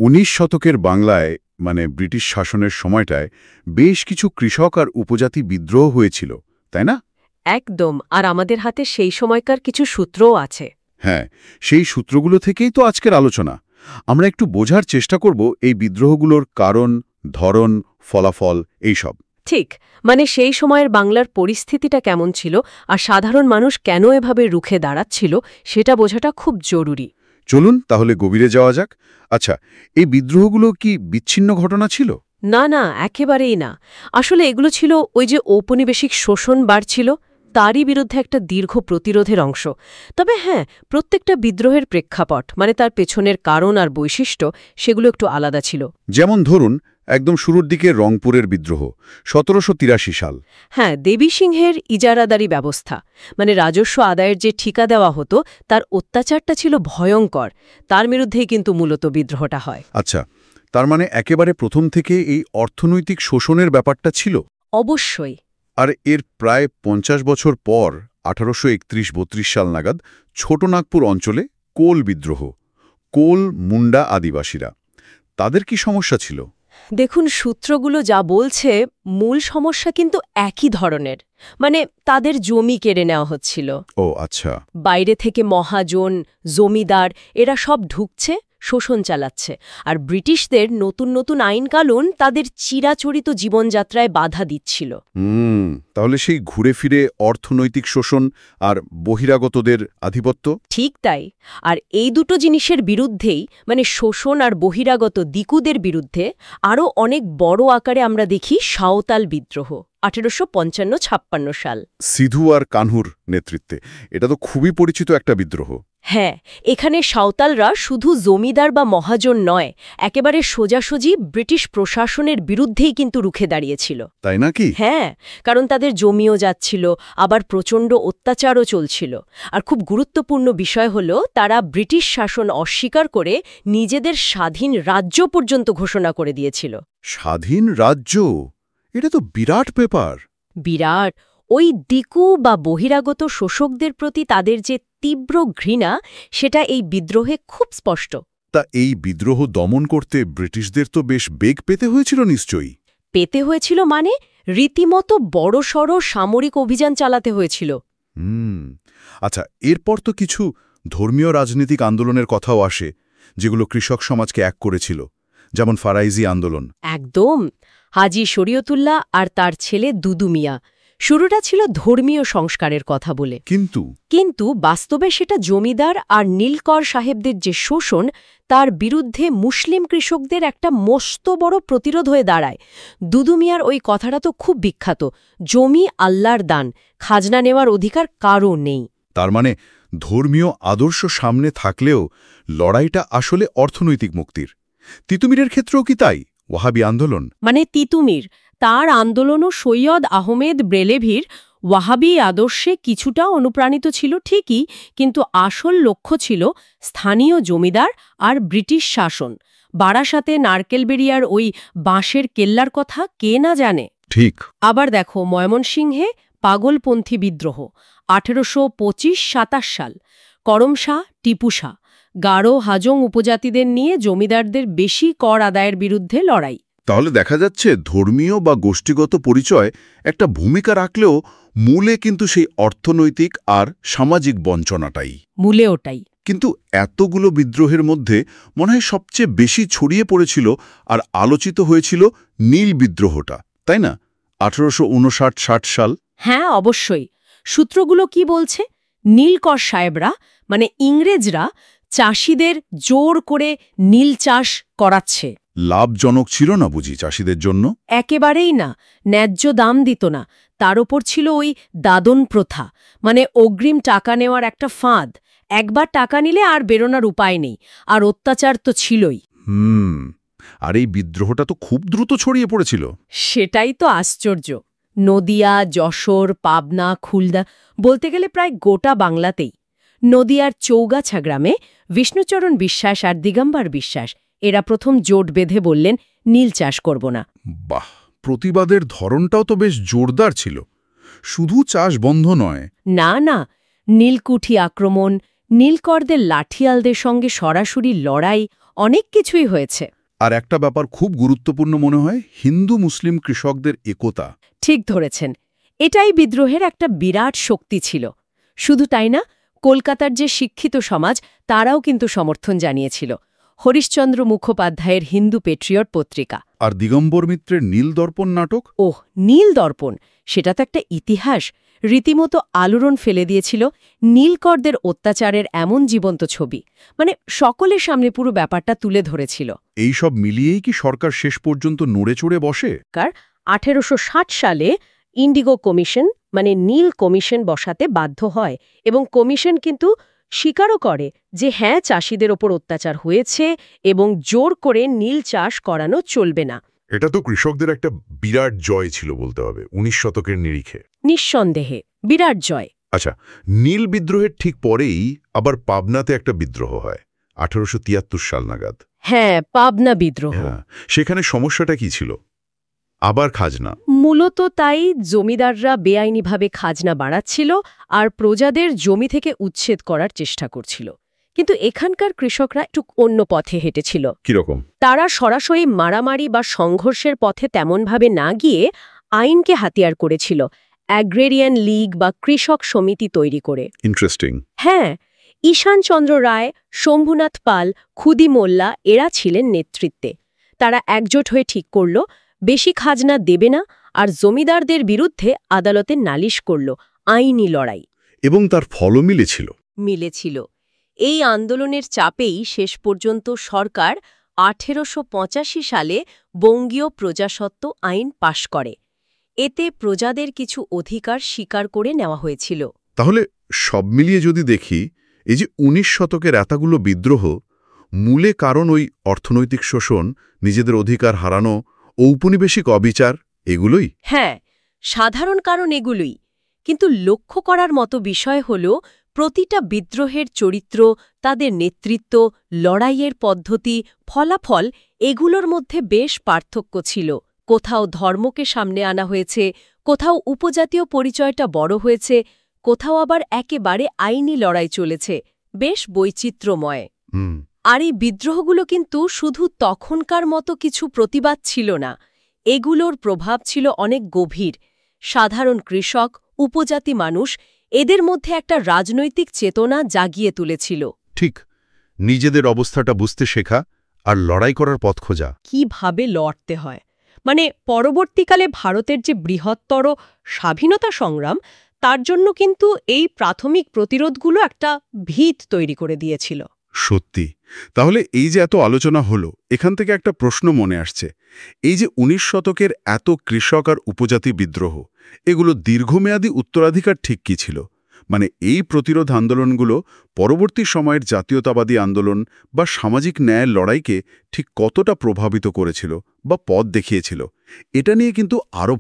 19 শতকের বাংলায় ব্রিটিশ শাসনের সময়টায় বেশ কিছু কৃষক আর উপজাতি বিদ্রোহ হয়েছিল, তাই না? একদম। আর আমাদের হাতে সেই সময়কার কিছু সূত্রও আছে। হ্যাঁ, সেই সূত্রগুলো থেকেই তো আজকের আলোচনা। আমরা একটু বোঝার চেষ্টা করব এই বিদ্রোহগুলোর কারণ, ধরন, ফলাফল এইসব। ঠিক, সেই সময়ের বাংলার পরিস্থিতিটা কেমন ছিল আর সাধারণ মানুষ কেন এভাবে রুখে দাঁড়াচ্ছিল সেটা বোঝাটা খুব জরুরি। চলুন তাহলে গভীরে যাওয়া যাক। আচ্ছা, এই বিদ্রোহগুলো কি বিচ্ছিন্ন ঘটনা ছিল? না না, একেবারেই না। আসলে এগুলো ছিল ওই যে ঔপনিবেশিক শোষণ বাড়ছিল তারই বিরুদ্ধে একটা দীর্ঘ প্রতিরোধের অংশ। তবে হ্যাঁ, প্রত্যেকটা বিদ্রোহের প্রেক্ষাপট তার পেছনের কারণ আর বৈশিষ্ট্য সেগুলো একটু আলাদা ছিল। যেমন ধরুন, একদম শুরুর দিকে রংপুরের বিদ্রোহ 1783 সাল। হ্যাঁ, দেবী সিংহের ইজারাদারি ব্যবস্থা রাজস্ব আদায়ের যে ঠিকা দেওয়া হতো তার অত্যাচারটা ছিল ভয়ঙ্কর। তার বিরুদ্ধেই কিন্তু মূলত বিদ্রোহটা হয়। আচ্ছা, তার একেবারে প্রথম থেকে এই অর্থনৈতিক শোষণের ব্যাপারটা ছিল? অবশ্যই। আর এর প্রায় 50 বছর পর 1831-32 সাল নাগাদ ছোটনাগপুর অঞ্চলে কোল বিদ্রোহ, কোল মুন্ডা আদিবাসীরা, তাদের কি সমস্যা ছিল? দেখুন, সূত্রগুলো যা বলছে মূল সমস্যা কিন্তু একই ধরনের। তাদের জমি কেড়ে নেওয়া হচ্ছিল। ও আচ্ছা। বাইরে থেকে মহাজন, জমিদার এরা সব ঢুকছে, শোষণ চালাচ্ছে। আর ব্রিটিশদের নতুন নতুন আইনকানুন তাদের চিরাচরিত জীবনযাত্রায় বাধা দিচ্ছিল। তাহলে সেই ঘুরে ফিরে অর্থনৈতিক শোষণ আর বহিরাগতদের আধিপত্য। ঠিক তাই। আর এই দুটো জিনিসের বিরুদ্ধেই শোষণ আর বহিরাগত দিকুদের বিরুদ্ধে আরও অনেক বড় আকারে আমরা দেখি সাঁওতাল বিদ্রোহ 1855-56 সাল। সিধু আর কানহুর নেতৃত্বে। এটা তো খুবই পরিচিত একটা বিদ্রোহ। হ্যাঁ, এখানে সাঁওতালরা শুধু জমিদার বা মহাজন নয়, একেবারে সোজাসুজি ব্রিটিশ প্রশাসনের বিরুদ্ধেই কিন্তু রুখে দাঁড়িয়েছিল। তাই নাকি? হ্যাঁ, কারণ তাদের জমিও যাচ্ছিল, আবার প্রচণ্ড অত্যাচারও চলছিল। আর খুব গুরুত্বপূর্ণ বিষয় হল তারা ব্রিটিশ শাসন অস্বীকার করে নিজেদের স্বাধীন রাজ্য পর্যন্ত ঘোষণা করে দিয়েছিল। স্বাধীন রাজ্য? এটা তো বিরাট ব্যাপার। বিরাট। ওই দিকু বা বহিরাগত শোষকদের প্রতি তাদের যে তীব্র ঘৃণা সেটা এই বিদ্রোহে খুব স্পষ্ট। তা এই বিদ্রোহ দমন করতে ব্রিটিশদের তো বেশ বেগ পেতে হয়েছিল নিশ্চয়ই। পেতে হয়েছিল রীতিমতো বড়সড় সামরিক অভিযান চালাতে হয়েছিল। আচ্ছা, এরপর তো কিছু ধর্মীয় রাজনৈতিক আন্দোলনের কথাও আসে, যেগুলো কৃষক সমাজকে এক করেছিল, যেমন ফারাইজি আন্দোলন। একদম। হাজী শরীয়তুল্লাহ আর তার ছেলে দুদু মিয়া। শুরুটা ছিল ধর্মীয় সংস্কারের কথা বলে, কিন্তু বাস্তবে সেটা জমিদার আর নীলকর সাহেবদের যে শোষণ তার বিরুদ্ধে মুসলিম কৃষকদের একটা মস্ত বড় প্রতিরোধ হয়ে দাঁড়ায়। দুদু মিয়ার ওই কথাটা তো খুব বিখ্যাত, জমি আল্লাহর দান, খাজনা নেওয়ার অধিকার কারও নেই। তার ধর্মীয় আদর্শ সামনে থাকলেও লড়াইটা আসলে অর্থনৈতিক মুক্তির। তিতুমিরের ক্ষেত্রেও কি তাই? ওয়াহাবি আন্দোলন তিতুমির, তার আন্দোলনও সৈয়দ আহমেদ ব্রেলেভির ওয়াহাবি আদর্শে কিছুটা অনুপ্রাণিত ছিল ঠিকই, কিন্তু আসল লক্ষ্য ছিল স্থানীয় জমিদার আর ব্রিটিশ শাসন। বারাসাতে নারকেলবেরিয়ার ওই বাঁশের কেল্লার কথা কে না জানে। ঠিক। আবার দেখো ময়মনসিংহে পাগলপন্থী বিদ্রোহ 1825-27 সাল, করমশাহ, টিপু শাহ, গারো হাজং উপজাতিদের নিয়ে জমিদারদের বেশি কর আদায়ের বিরুদ্ধে লড়াই। তাহলে দেখা যাচ্ছে ধর্মীয় বা গোষ্ঠীগত পরিচয় একটা ভূমিকা রাখলেও মূলে কিন্তু সেই অর্থনৈতিক আর সামাজিক বঞ্চনাটাই মূলে ওটাই। কিন্তু এতগুলো বিদ্রোহের মধ্যে মনে হয় সবচেয়ে বেশি ছড়িয়ে পড়েছিল আর আলোচিত হয়েছিল নীল বিদ্রোহটা, তাই না? 1859-60 সাল। হ্যাঁ, অবশ্যই। সূত্রগুলো কি বলছে? নীলকর সাহেবরা ইংরেজরা চাষিদের জোর করে নীল চাষ করাচ্ছে। লাভজনক ছিল না বুঝি চাষিদের জন্য? একেবারেই না। ন্যায্য দাম দিত না। তার ওপর ছিল ওই দাদন প্রথা, অগ্রিম টাকা নেওয়ার একটা ফাঁদ। একবার টাকা নিলে আর বেরোনার উপায় নেই। আর অত্যাচার তো ছিলই। আর এই বিদ্রোহটা তো খুব দ্রুত ছড়িয়ে পড়েছিল। সেটাই তো আশ্চর্য। নদিয়া, যশোর, পাবনা, খুলনা, বলতে গেলে প্রায় গোটা বাংলাতেই। নদিয়ার চৌগাছা গ্রামে বিষ্ণুচরণ বিশ্বাস আর দিগম্বর বিশ্বাস এরা প্রথম জোট বেঁধে বললেন নীল চাষ করব না। বাহ, প্রতিবাদের ধরনটাও তো বেশ জোরদার ছিল। শুধু চাষ বন্ধ নয়, না না, নীলকুঠি আক্রমণ, নীলকরদের লাঠিয়ালদের সঙ্গে সরাসরি লড়াই, অনেক কিছুই হয়েছে। আর একটা ব্যাপার খুব গুরুত্বপূর্ণ মনে হয়, হিন্দু মুসলিম কৃষকদের একতা। ঠিক ধরেছেন, এটাই বিদ্রোহের একটা বিরাট শক্তি ছিল। শুধু তাই না, কলকাতার যে শিক্ষিত সমাজ তারাও কিন্তু সমর্থন জানিয়েছিল। হরিশচন্দ্র মুখোপাধ্যায়ের হিন্দু পেট্রিয়ট পত্রিকা আর দিগম্বর মিত্রের নীল দর্পণ নাটক। ওহ, নীল দর্পণ, সেটা তো একটা ইতিহাস। রীতিমতো আলোড়ন ফেলে দিয়েছিল নীলকরদের অত্যাচারের এমন জীবন্ত ছবি, মানে সকলের সামনে পুরো ব্যাপারটা তুলে ধরেছিল। এই সব মিলিয়েই কি সরকার শেষ পর্যন্ত নড়ে চড়ে বসে? 1860 সালে ইন্ডিগো কমিশন, মানে নীল কমিশন বসাতে বাধ্য হয়, এবং কমিশন কিন্তু স্বীকারও করে যে হ্যাঁ, চাষিদের ওপর অত্যাচার হয়েছে এবং জোর করে নীল চাষ করানো চলবে না। এটা তো কৃষকদের একটা বিরাট জয় ছিল বলতে হবে 19 শতকের নিরিখে। নিঃসন্দেহে বিরাট জয়। আচ্ছা, নীল বিদ্রোহের ঠিক পরেই আবার পাবনাতে একটা বিদ্রোহ হয় 1873 সাল নাগাদ। হ্যাঁ, পাবনা বিদ্রোহ। সেখানে সমস্যাটা কি ছিল? আবার খাজনা। মূলত তাই, জমিদাররা বেআইনিভাবে খাজনা বাড়াচ্ছিল আর প্রজাদের জমি থেকে উচ্ছেদ করার চেষ্টা করছিল। কিন্তু এখানকার কৃষকরা একটু অন্য পথে হেঁটেছিল। কিরকম? তারা সরাসরি মারামারি বা সংঘর্ষের পথে তেমনভাবে না গিয়ে আইনকে হাতিয়ার করেছিল, অ্যাগ্রেরিয়ান লীগ বা কৃষক সমিতি তৈরি করে। ইন্টারেস্টিং। হ্যাঁ, ঈশানচন্দ্র রায়, শম্ভুনাথ পাল, খুদি মোল্লা এরা ছিলেন নেতৃত্বে। তারা একজোট হয়ে ঠিক করল বেশি খাজনা দেবে না, আর জমিদারদের বিরুদ্ধে আদালতে নালিশ করল, আইনি লড়াই। এবং তার ফলও মিলেছিল। এই আন্দোলনের চাপেই শেষ পর্যন্ত সরকার 1885 সালে বঙ্গীয় প্রজাস্বত্ব আইন পাশ করে। এতে প্রজাদের কিছু অধিকার স্বীকার করে নেওয়া হয়েছিল। তাহলে সব মিলিয়ে যদি দেখি, এই যে 19 শতকের এতগুলো বিদ্রোহ, মূলে কারণ ওই অর্থনৈতিক শোষণ, নিজেদের অধিকার হারানো, ঔপনিবেশিক অবিচার, এগুলোই? হ্যাঁ, সাধারণ কারণ এগুলোই। কিন্তু লক্ষ্য করার মতো বিষয় হল প্রতিটা বিদ্রোহের চরিত্র, তাদের নেতৃত্ব, লড়াইয়ের পদ্ধতি, ফলাফল, এগুলোর মধ্যে বেশ পার্থক্য ছিল। কোথাও ধর্মকে সামনে আনা হয়েছে, কোথাও উপজাতীয় পরিচয়টা বড় হয়েছে, কোথাও আবার একেবারে আইনি লড়াই চলেছে। বেশ বৈচিত্র্যময়। আর এই বিদ্রোহগুলো কিন্তু শুধু তখনকার মতো কিছু প্রতিবাদ ছিল না, এগুলোর প্রভাব ছিল অনেক গভীর। সাধারণ কৃষক, উপজাতি মানুষ, এদের মধ্যে একটা রাজনৈতিক চেতনা জাগিয়ে তুলেছিল। ঠিক, নিজেদের অবস্থাটা বুঝতে শেখা আর লড়াই করার পথ খোঁজা। কিভাবে লড়তে হয়, মানে পরবর্তীকালে ভারতের যে বৃহত্তর স্বাধীনতা সংগ্রাম, তার জন্য কিন্তু এই প্রাথমিক প্রতিরোধগুলো একটা ভিত তৈরি করে দিয়েছিল। সত্যি। তাহলে এই যে এত আলোচনা হলো, এখান থেকে একটা প্রশ্ন মনে আসছে। এই যে 19 শতকের এত কৃষক আর উপজাতি বিদ্রোহ, এগুলো দীর্ঘমেয়াদী উত্তরাধিকার ঠিক কি ছিল? মানে এই প্রতিরোধ আন্দোলনগুলো পরবর্তী সময়ের জাতীয়তাবাদী আন্দোলন বা সামাজিক ন্যায়ের লড়াইকে ঠিক কতটা প্রভাবিত করেছিল বা পথ দেখিয়েছিল, এটা নিয়ে কিন্তু আরও